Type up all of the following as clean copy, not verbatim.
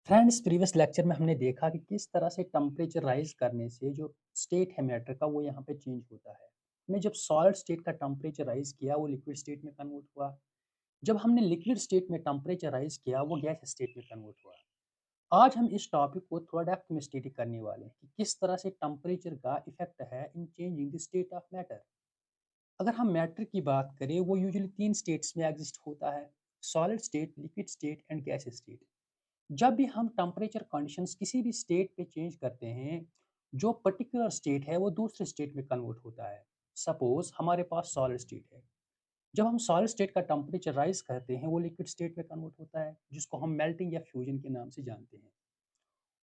Friends, previous lecture में हमने देखा कि किस तरह से टेम्परेचर राइज करने से जो स्टेट है मैटर का वो यहाँ पे चेंज होता है। हमने जब सॉलिड स्टेट का टेम्परेचर राइज किया वो लिक्विड स्टेट में कन्वर्ट हुआ। जब हमने लिक्विड स्टेट में टेम्परेचर राइज किया वो गैस स्टेट में कन्वर्ट हुआ। आज हम इस टॉपिक को थोड़ा डेप्थ में स्टडी करने वाले हैं कि किस तरह से टेम्परेचर का इफेक्ट है इन changing the state of matter. अगर हम मैटर की बात करें वो यूजुअली तीन स्टेट्स में एग्जिस्ट होता है: solid state, liquid state and gas state. जब भी हम टेम्परेचर कंडीशंस किसी भी स्टेट पे चेंज करते हैं, जो पर्टिकुलर स्टेट है वो दूसरे स्टेट में कन्वर्ट होता है। सपोज हमारे पास सॉलिड स्टेट है। जब हम सॉलिड स्टेट का टेम्परेचर राइज करते हैं वो लिक्विड स्टेट में कन्वर्ट होता है, जिसको हम मेल्टिंग या फ्यूजन के नाम से जानते हैं।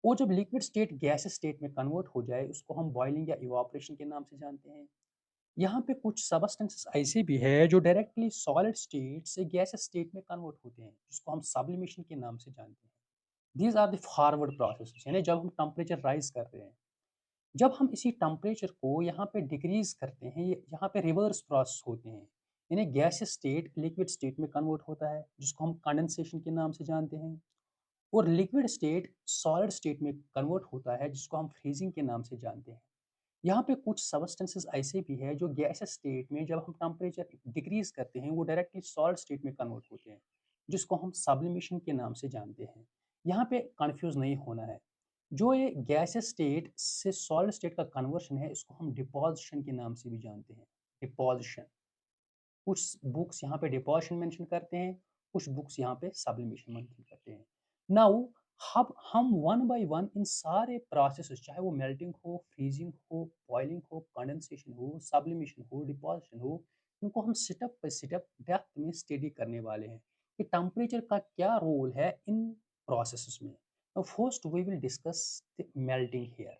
और जब लिक्विड स्टेट गैस स्टेट में कन्वर्ट हो जाए उसको हम बॉइलिंग या इवापोरेशन के नाम से जानते हैं। यहाँ पे कुछ सबस्टेंसेस ऐसे भी है जो डायरेक्टली सॉलिड स्टेट से गैस स्टेट में कन्वर्ट होते हैं, जिसको हम सब्लिमेशन के नाम से जानते हैं। These are the forward process, यानी जब हम टेम्परेचर राइज कर रहे हैं। जब हम इसी टेम्परेचर को यहाँ पे डिक्रीज करते हैं, ये यहाँ पे रिवर्स प्रोसेस होते हैं। यानी गैस स्टेट लिक्विड स्टेट में कन्वर्ट होता है, जिसको हम कंडेंसेशन के नाम से जानते हैं। और लिक्विड स्टेट सॉलिड स्टेट में कन्वर्ट होता है, जिसको हम फ्रीजिंग के नाम से जानते हैं। यहाँ पे कुछ सबस्टेंसेस ऐसे भी है जो गैस स्टेट में जब हम टेम्परेचर डिक्रीज करते हैं वो डायरेक्टली सॉलिड स्टेट में कन्वर्ट होते हैं, जिसको हम सब्लिमेशन के नाम से जानते हैं। यहाँ पे कंफ्यूज नहीं होना है। जो ये गैस स्टेट से सॉलिड स्टेट का कन्वर्शन है इसको हम डिपोजिशन के नाम से भी जानते हैं। डिपोजिशन, कुछ बुक्स यहाँ पे डिपोजिशन मेंशन करते हैं, कुछ बुक्स यहाँ पे सब्लिमेशन मेंशन करते हैं। नाउ हम वन बाय वन इन सारे प्रोसेसेस, चाहे वो मेल्टिंग हो, फ्रीजिंग हो, बॉइलिंग हो, कंडेंसेशन हो, सब्लिमेशन हो, डिपोजिशन हो, इनको हम स्टेप बाय स्टेप डेप्थ में स्टडी करने वाले हैं कि टेम्परेचर का क्या रोल है इन प्रोसेसेस में। First we will discuss the melting here.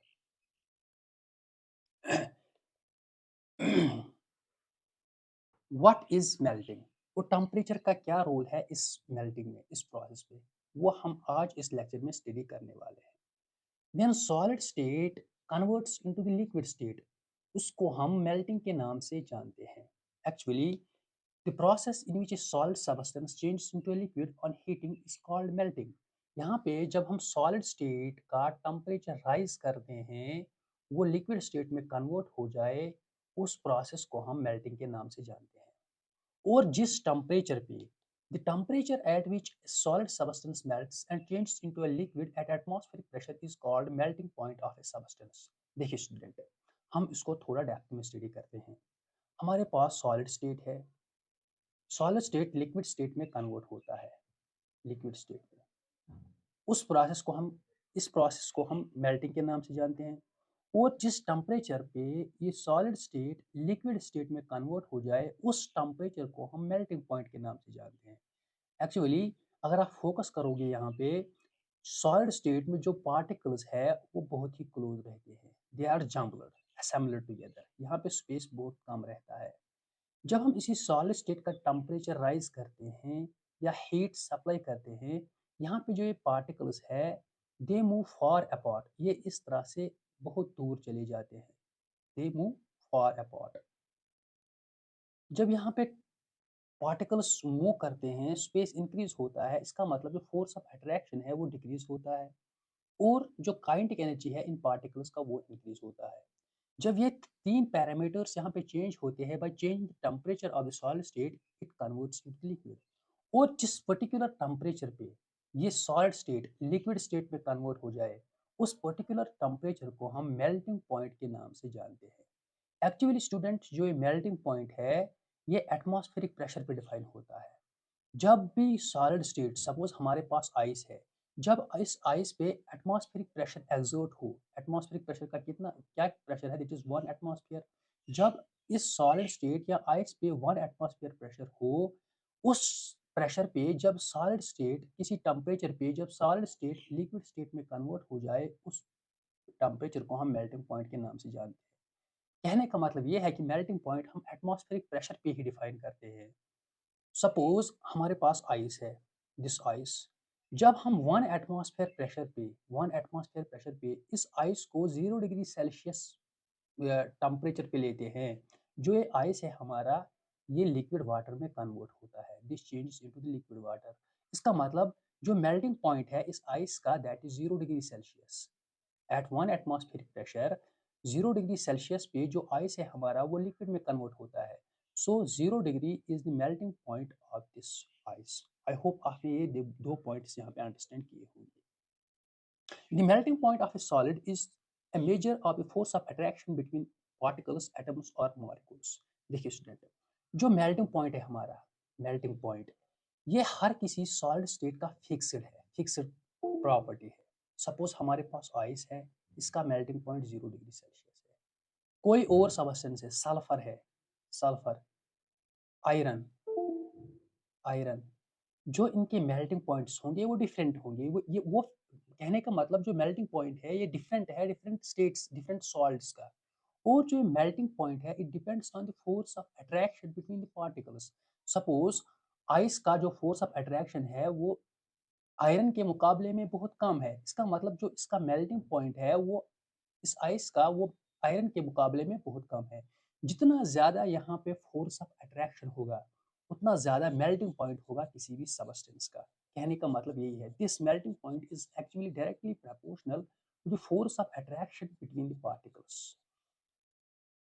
What is melting? वो टेम्परेचर का क्या रोल है इस मेल्टिंग में, इस प्रोसेस पे, वो हम आज इस लेक्चर में स्टडी करने वाले हैं। Then solid state converts into the liquid state, उसको हम मेल्टिंग के नाम से जानते हैं। Actually the process in which a solid substance changes into a liquid on heating is called melting. यहाँ पे जब हम सॉलिड स्टेट का टेम्परेचर राइज करते हैं वो लिक्विड स्टेट में कन्वर्ट हो जाए, उस प्रोसेस को हम मेल्टिंग के नाम से जानते हैं। और जिस टेम्परेचर पे, the temperature at which solid substance melts and changes into a liquid at atmospheric pressure is called melting point of A substance. देखिए स्टूडेंट, हम इसको थोड़ा डेप्थ में स्टडी करते हैं। हमारे पास सॉलिड स्टेट है। सॉलिड स्टेट लिक्विड स्टेट में कन्वर्ट होता है, लिक्विड स्टेट में। उस प्रोसेस को हम इस प्रोसेस को हम मेल्टिंग के नाम से जानते हैं। और जिस टेम्परेचर पे ये सॉलिड स्टेट लिक्विड स्टेट में कन्वर्ट हो जाए उस टेम्परेचर को हम मेल्टिंग पॉइंट के नाम से जानते हैं। एक्चुअली अगर आप फोकस करोगे यहाँ पे, सॉलिड स्टेट में जो पार्टिकल्स है वो बहुत ही क्लोज रहते हैं, they are jumbled assembled together. यहाँ पे स्पेस बहुत कम रहता है। जब हम इसी सॉलिड स्टेट का टेम्परेचर राइज करते हैं या हीट सप्लाई करते हैं, यहाँ पे जो ये पार्टिकल्स है दे मूव फॉर अपार्ट, ये इस तरह से बहुत दूर चले जाते हैं। They move for apart. जब यहाँ पे पार्टिकल्स मूव करते हैं स्पेस इंक्रीज होता है, इसका मतलब जो फोर्स ऑफ अट्रैक्शन है वो डिक्रीज होता है। और जो काइनेटिक एनर्जी है इन पार्टिकल्स का वो इंक्रीज होता है। जब ये तीन पैरामीटर्स यहाँ पे चेंज होते हैं by changing the temperature of the solid state, it converts into liquid. और जिस पर्टिकुलर टेम्परेचर पे ये सॉलिड स्टेट लिक्विड स्टेट में कन्वर्ट हो जाए, उस पर्टिकुलर टेम्परेचर को हम मेल्टिंग पॉइंट के नाम से जानते हैं। एक्चुअली स्टूडेंट, जो ये मेल्टिंग पॉइंट है ये एटमॉस्फेरिक प्रेशर पे डिफाइन होता है। जब भी सॉलिड स्टेट, सपोज हमारे पास आइस है, जब इस आइस पे एटमॉस्फेरिक प्रेशर एक्सर्ट हो, एटमॉस्फेरिक प्रेशर का कितना क्या प्रेशर है, दैट इज 1 एटमॉस्फेयर। जब इस सॉलिड स्टेट या आइस पे 1 एटमॉस्फेयर प्रेशर हो, उस प्रेशर पे जब सॉलिड स्टेट किसी टेम्परेचर पे जब सॉलिड स्टेट लिक्विड स्टेट में कन्वर्ट हो जाए, उस टेम्परेचर को हम मेल्टिंग पॉइंट के नाम से जानते हैं। कहने का मतलब ये है कि मेल्टिंग पॉइंट हम एटमॉस्फेरिक प्रेशर पे ही डिफाइन करते हैं। सपोज हमारे पास आइस है, दिस आइस, जब हम 1 एटमॉस्फेयर प्रेशर पे इस आइस को 0 डिग्री सेल्सियस टेम्परेचर पे लेते हैं, जो ये आइस है हमारा, ये लिक्विड वाटर में कन्वर्ट होता है। This changes into the liquid water. इसका मतलब जो मेल्टिंग पॉइंट है इस आइस का that is 0 degree Celsius. At 1 atmospheric pressure 0 degree Celsius पे जो आइस है हमारा वो लिक्विड में कन्वर्ट होता है। सो 0 degree is the melting point of this ice. I hope आपने ये दो पॉइंट्स यहाँ पे अंडरस्टैंड किए होंगे। The melting point of a solid is a measure of the force of attraction between particles, atoms or molecules। देखिए student, जो melting point है हमारा, मेल्टिंग पॉइंट ये हर किसी सॉलिड स्टेट का फिक्स्ड है, फिक्स्ड प्रॉपर्टी है। सपोज हमारे पास आइस है, इसका मेल्टिंग पॉइंट 0 डिग्री सेल्सियस है। कोई और सबस्टेंस है, सल्फर है, सल्फर, आयरन, आयरन, जो इनके मेल्टिंग पॉइंट्स होंगे वो डिफरेंट होंगे। वो कहने का मतलब जो मेल्टिंग पॉइंट है ये डिफरेंट है, डिफरेंट स्टेट्स, डिफरेंट सॉल्ट्स का। और जो मेल्टिंग पॉइंट है it depends on the force of attraction between the particles. Suppose ice का जो फोर्स ऑफ अट्रैक्शन है वो आयरन के मुकाबले में बहुत कम है। इसका मतलब जो इसका मेल्टिंग पॉइंट है वो इस आइस का वो आयरन के मुकाबले में बहुत कम है। जितना ज़्यादा यहाँ पे फोर्स ऑफ अट्रैक्शन होगा उतना ज़्यादा मेल्टिंग पॉइंट होगा किसी भी सबस्टेंस का। कहने का मतलब यही है, this melting point is actually directly proportional to the force of attraction between the particles.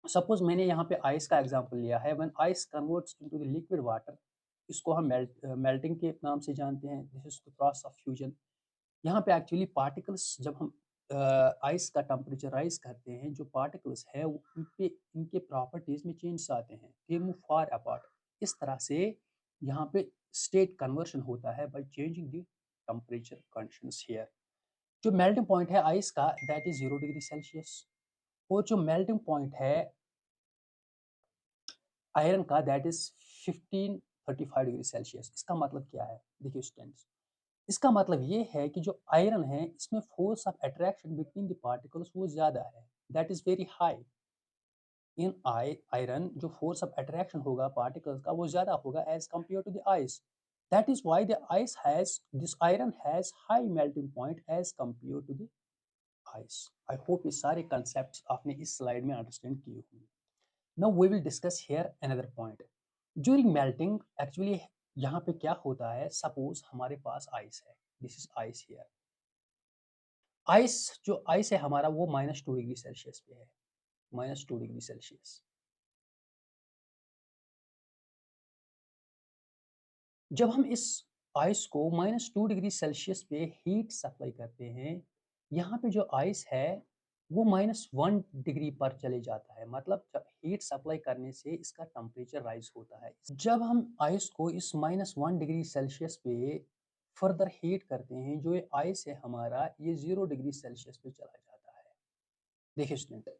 Suppose मैंने यहाँ पे आइस का एग्जांपल लिया है, when ice converts into the liquid water, इसको हम मेल्टिंग के नाम से जानते हैं। This is the process of fusion. यहाँ पे एक्चुअली पार्टिकल्स जब हम आइस का टेम्परेचर राइज करते हैं, जो पार्टिकल्स है वो इनके प्रॉपर्टीज में चेंज आते हैं, दे मूव फार अपार्ट। इस तरह से यहाँ पे स्टेट कन्वर्शन होता है by changing the temperature conditions here. जो मेल्टिंग पॉइंट है आइस का दैट इज 0 डिग्री सेल्सियस। और जो मेल्टिंग पॉइंट है आयरन का दैट इज 1535 डिग्री सेल्सियस। इसका मतलब क्या है, देखिए स्टूडेंट्स, इसका मतलब ये है कि जो आयरन है इसमें force of attraction between the particles वो ज्यादा है, that is very high. In iron जो फोर्स ऑफ अट्रैक्शन होगा पार्टिकल्स का वो ज्यादा होगा as compare to the ice. That is why the ice has this iron has high melting point as compare to the ice. I hope ये सारे concept आपने इस स्लाइड में अंडरस्टैंड किए होंगे। Now we will discuss here another point. During melting actually यहाँ पे क्या होता है, सपोज हमारे पास आइस है, this is ice here. Ice जो आइस है हमारा वो -2 डिग्री सेल्सियस पे है, -2 डिग्री सेल्सियस। जब हम इस आइस को -2 डिग्री सेल्सियस पे हीट सप्लाई करते हैं, यहाँ पे जो आइस है वो -1 डिग्री पर चले जाता है। मतलब जब हीट सप्लाई करने से इसका टेम्परेचर राइज होता है। जब हम आइस को इस -1 डिग्री सेल्सियस पे फर्दर हीट करते हैं, जो ये आइस है हमारा ये 0 डिग्री सेल्सियस पे चला जाता है। देखिए स्टूडेंट,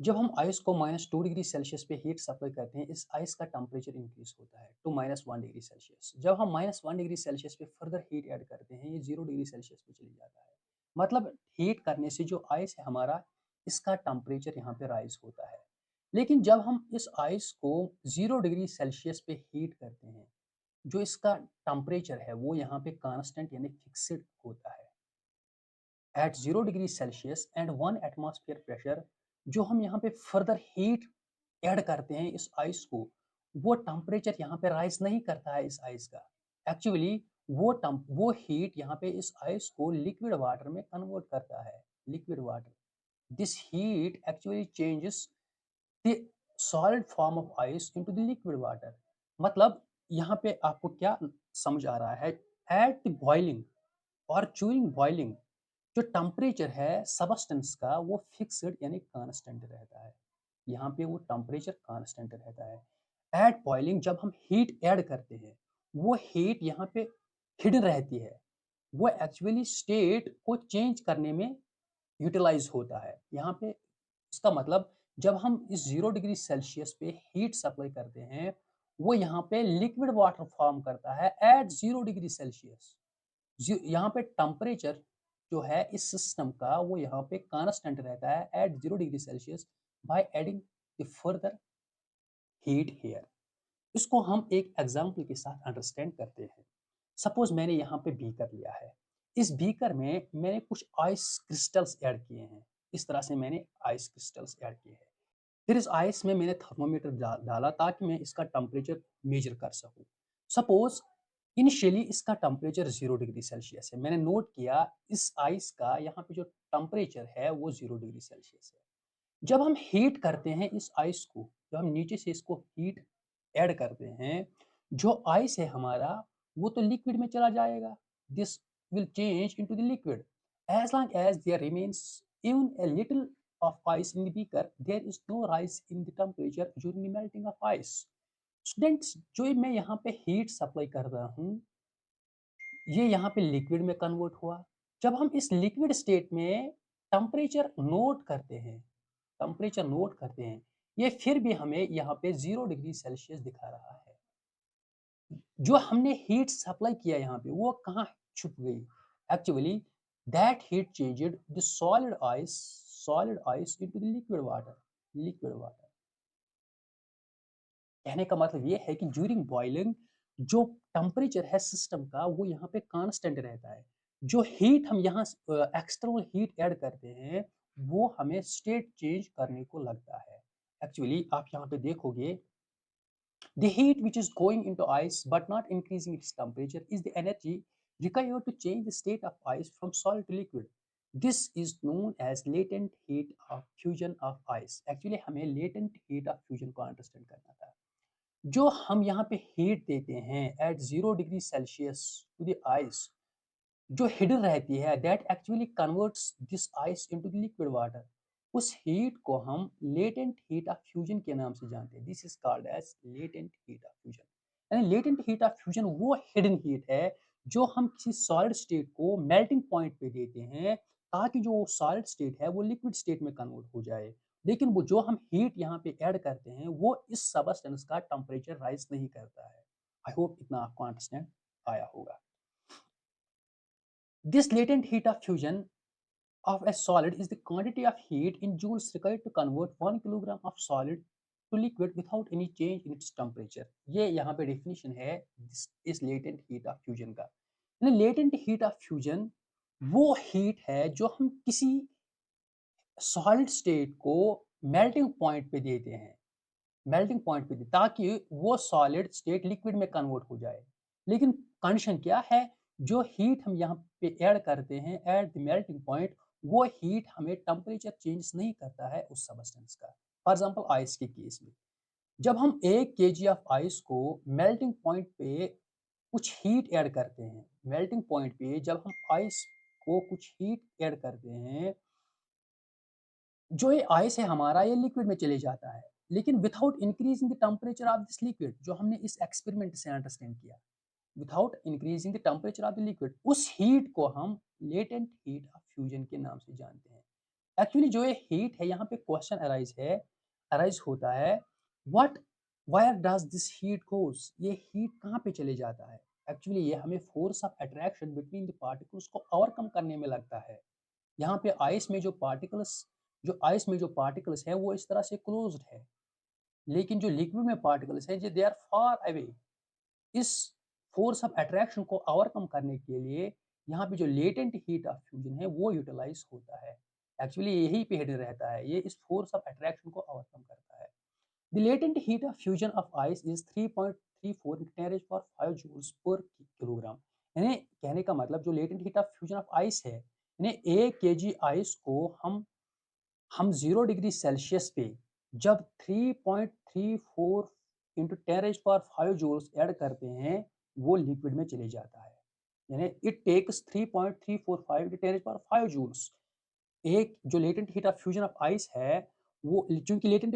जब हम आइस को -2 डिग्री सेल्सियस पे हीट सप्लाई करते हैं, इस आइस का टेम्परेचर इंक्रीज होता है टू -1 डिग्री सेल्सियस। जब हम -1 डिग्री सेल्सियस पे फर्दर हीट ऐड करते हैं, ये 0 डिग्री सेल्सियस पे चली जाता है। मतलब हीट करने से जो आइस है हमारा इसका टेम्परेचर यहाँ पे राइज होता है। लेकिन जब हम इस आइस को 0 डिग्री सेल्सियस पे हीट करते हैं, जो इसका टेम्परेचर है वो यहाँ पे कांस्टेंट यानी फिक्स्ड होता है at 0 degree Celsius and 1 atmosphere pressure. जो हम यहाँ पे फर्दर हीट ऐड करते हैं इस आइस को, वो टेम्परेचर यहाँ पे राइज नहीं करता है इस आइस का। एक्चुअली वो हीट यहाँ पे इस आइस को लिक्विड वाटर में कन्वर्ट करता है, liquid water. This heat actually changes the solid form of ice into the liquid water. मतलब यहाँ पे आपको क्या समझ आ रहा है, एट द बॉइलिंग और ड्यूरिंग बॉइलिंग जो टेम्परेचर है सबस्टेंस का वो फिक्स्ड यानी कांस्टेंट रहता है। यहाँ पे वो टेम्परेचर कांस्टेंट रहता है। एट बॉइलिंग जब हम हीट ऐड करते हैं, वो हीट यहाँ पे हिडन रहती है, वो एक्चुअली स्टेट को चेंज करने में यूटिलाइज होता है। यहाँ पे इसका मतलब जब हम इस 0 डिग्री सेल्सियस पे हीट सप्लाई करते हैं, वो यहाँ पे लिक्विड वाटर फॉर्म करता है एट 0 डिग्री सेल्सियस। यहाँ पे टेम्परेचर जो है इस सिस्टम का वो यहाँ पे कांस्टेंट रहता है at 0 degree Celsius by adding the further heat here. इसको हम एक एग्जांपल के साथ अंडरस्टैंड करते हैं। सपोज मैंने यहाँ पे बीकर लिया है, इस बीकर में मैंने कुछ आइस क्रिस्टल्स ऐड किए हैं। इस तरह से मैंने आइस क्रिस्टल्स ऐड किए हैं। फिर इस आइस में मैंने थर्मोमीटर डाला ताकि मैं इसका टेम्परेचर मेजर कर सकूं। सपोज इनिशियली इसका टेम्परेचर 0 डिग्री सेल्सियस है। मैंने नोट किया इस आइस का यहाँ पे जो टेम्परेचर है वो 0 डिग्री सेल्सियस है। जब हम हीट करते हैं इस आइस को, जब हम नीचे से इसको हीट ऐड करते हैं, जो आइस है हमारा वो तो लिक्विड में चला जाएगा। This will change into the liquid as long as there remains even a little of ice in the beaker, there is no rise in the temperature during the melting of ice. Students, जो मैं यहाँ पे heat supply कर रहा हूँ, ये यहाँ पे लिक्विड में कन्वर्ट हुआ। जब हम इस लिक्विड स्टेट में टेम्परेचर नोट करते हैं, टेम्परेचर नोट करते हैं, ये फिर भी हमें यहाँ पे 0 डिग्री सेल्सियस दिखा रहा है। जो हमने हीट सप्लाई किया यहाँ पे वो कहाँ छुप गई? Actually that heat changed the solid ice into the liquid water, liquid water. कहने का मतलब ये है कि ड्यूरिंग बॉइलिंग जो टेम्परेचर है सिस्टम का वो यहाँ पे कांस्टेंट रहता है। जो हीट हम यहाँ एक्सटर्नल हीट ऐड करते हैं वो हमें स्टेट चेंज करने को लगता है। एक्चुअली आप यहाँ पे देखोगे, the heat which is going into ice but not increasing its temperature is the energy required to change the state of ice from solid to liquid. This is known as latent heat of fusion of ice. Actually हमें latent heat of fusion को understand करना था। जो हम यहाँ पे heat देते हैं at 0 degree Celsius to the ice, जो हिडन रहती है that actually converts this ice into the liquid water, उस हीट को हम लेटेंट हीट ऑफ फ्यूजन के नाम से जानते हैं। This is called as latent heat of fusion. यानी लेटेंट हीट ऑफ फ्यूजन वो हिडन हीट है जो हम किसी सॉलिड स्टेट को मेल्टिंग पॉइंट पे देते हैं ताकि जो सॉलिड स्टेट है वो लिक्विड स्टेट में कन्वर्ट हो जाए। लेकिन वो जो हम हीट यहाँ पे ऐड करते हैं वो इस सबस्टेंस का टेम्परेचर राइज नहीं करता है। आई होप इतना आपको अंडरस्टैंड आया होगा। This latent heat of fusion of a solid is the quantity of heat in joules required to convert 1 kilogram of solid to liquid without any change in its temperature। ये यहाँ पे definition है इस latent heat of fusion का। यानी latent heat of fusion वो heat है जो हम किसी solid state को melting point पे देते हैं, मेल्टिंग पॉइंट पे दी ताकि वो सॉलिड स्टेट लिक्विड में कन्वर्ट हो जाए। लेकिन कंडीशन क्या है? जो हीट हम यहाँ पे ऐड करते हैं एट द मेल्टिंग पॉइंट, वो हीट हमें टेम्परेचर चेंज नहीं करता है उस सबस्टेंस का। फॉर एग्जांपल आइस के केस में जब हम 1 केजी ऑफ आइस को मेल्टिंग पॉइंट पे कुछ हीट ऐड करते हैं, मेल्टिंग पॉइंट पे जब हम आइस को कुछ हीट ऐड करते हैं, जो ये आइस है हमारा ये लिक्विड में चले जाता है, लेकिन without increasing the temperature of this liquid, जो हमने इस एक्सपेरिमेंट से अंडरस्टैंड किया, without increasing the temperature of the liquid, उस हीट को हम लेटेंट हीट ऑफ फ्यूजन के नाम से जानते हैं। एक्चुअली जो ये हीट है यहाँ पे क्वेश्चन अराइज होता है, what wire does this heat goes, ये हीट कहाँ पे चले जाता है? एक्चुअली ये हमें force of attraction between the particles को ओवरकम करने में लगता है। यहाँ पे आइस में जो पार्टिकल्स है वो इस तरह से क्लोज्ड है, लेकिन जो लिक्विड में पार्टिकल्स है दे आर फार अवे। इस फोर्स ऑफ अट्रैक्शन को ओवरकम करने के लिए यहाँ पे जो लेटेंट हीट ऑफ फ्यूजन है वो यूटिलाइज होता है। एक्चुअली यही पे हिडन रहता है, ये इस फोर्स ऑफ अट्रैक्शन को ओवरकम करता है। The latent heat of fusion of ice is 3.34 10⁵ joules per kilogram. यानी कहने का मतलब जो latent heat of fusion of ice है, यानी 1 केजी आइस को हम 0 डिग्री सेल्सियस पे जब 3.34 इंटू 10⁵ जूल्स ऐड करते हैं वो लिक्विड में चले जाता है। यानी इट टेक्स 3.345 इंटू 10⁵ जूल्स। एक जो latent heat of fusion of ice है, वो चूंकि लेटेंट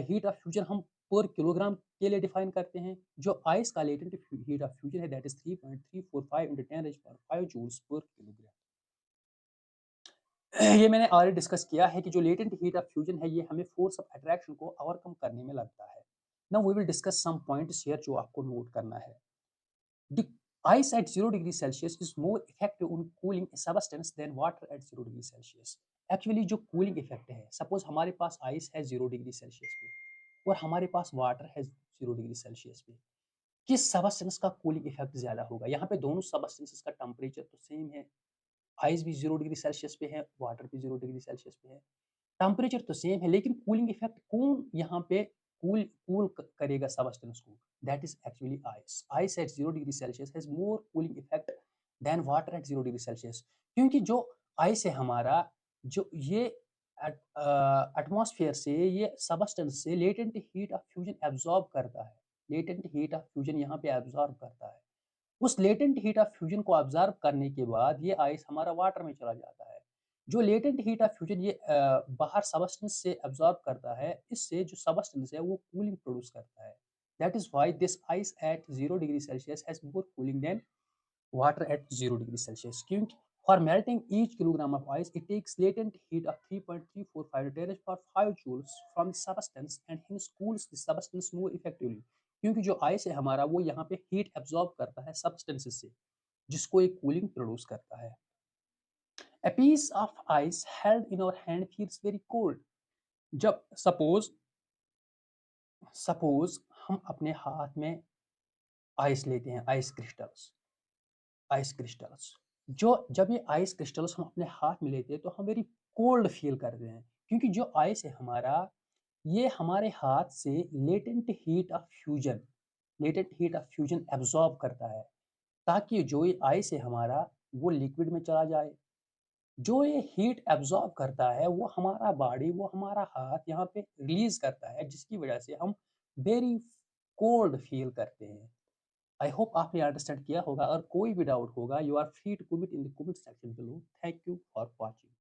हीट ऑफ फ्यूजन हम पर किलोग्राम के लिए डिफाइन करते हैं, जो आइस का लेटेंट हीट ऑफ फ्यूजन है that is 3.345 into 10⁵ joules per kilogram. ये मैंने ऑलरेडी डिस्कस किया है कि जो लेटेंट हीट ऑफ फ्यूजन है ये हमें फोर्स ऑफ अट्रैक्शन को ओवरकम करने में लगता है। Now we will discuss some points here जो आपको नोट करना है। The ice at 0 degree Celsius is more effective in cooling a substance than water at 0 degree Celsius। Actually जो कूलिंग इफेक्ट है, सपोज हमारे पास आइस है 0 डिग्री सेल्सियस पे और हमारे पास वाटर है 0 डिग्री सेल्सियस पे, किस सबस्टेंस का कूलिंग इफेक्ट ज्यादा होगा? यहाँ पे दोनों सबस्टेंसेस का टेम्परेचर तो सेम है, आइस भी 0 डिग्री सेल्सियस पे है, वाटर भी 0 डिग्री सेल्सियस पे है, टेम्परेचर तो सेम है, लेकिन कूलिंग इफेक्ट कौन यहाँ पे कूल कूल करेगा सब्सटेंस को, that is actually ice. Ice at 0 degree Celsius has more cooling effect than water at 0 degree Celsius, क्योंकि जो आइस है हमारा, जो ये एटमॉस्फेयर से, ये सबस्टेंस से latent heat of fusion absorb करता है। लेटेंट हीट ऑफ फ्यूजन यहाँ पे एब्जॉर्ब करता है। उस लेटेंट हीट ऑफ फ्यूजन को ऑब्जर्व करने के बाद ये आइस हमारा वाटर में चला जाता है। जो लेटेंट हीट ऑफ फ्यूजन ये बाहर सबस्टेंस से एब्जॉर्ब करता है, इससे जो सबस्टेंस है वो कूलिंग प्रोड्यूस करता है। That is why this ice at 0 degree Celsius has more cooling than water at 0 degree Celsius. क्योंकि for melting each kilogram of ice, it takes latent heat of 3.345 terras per 5 joules from the substance and hence cools the substance more effectively. क्योंकि जो ice है हमारा वो यहाँ पे heat absorb करता है सब्सटेंसेस से, जिसको एक कूलिंग प्रोड्यूस करता है। A piece of ice held in our hand feels very cold. जब सपोज हम अपने हाथ में आइस लेते हैं, आइस क्रिस्टल्स, जो जब ये आइस क्रिस्टल्स हम अपने हाथ में लेते हैं तो हम वेरी कोल्ड फील करते हैं, क्योंकि जो आइस है हमारा, ये हमारे हाथ से latent heat of fusion absorb करता है, ताकि जो ये आइस है हमारा वो लिक्विड में चला जाए। जो ये हीट एब्जॉर्ब करता है वो हमारा बॉडी, वो हमारा हाथ यहाँ पे रिलीज करता है, जिसकी वजह से हम वेरी कोल्ड फील करते हैं। आई होप आपने अंडरस्टैंड किया होगा। और कोई भी डाउट होगा, you are free to comment in the comment section below. Thank you for watching.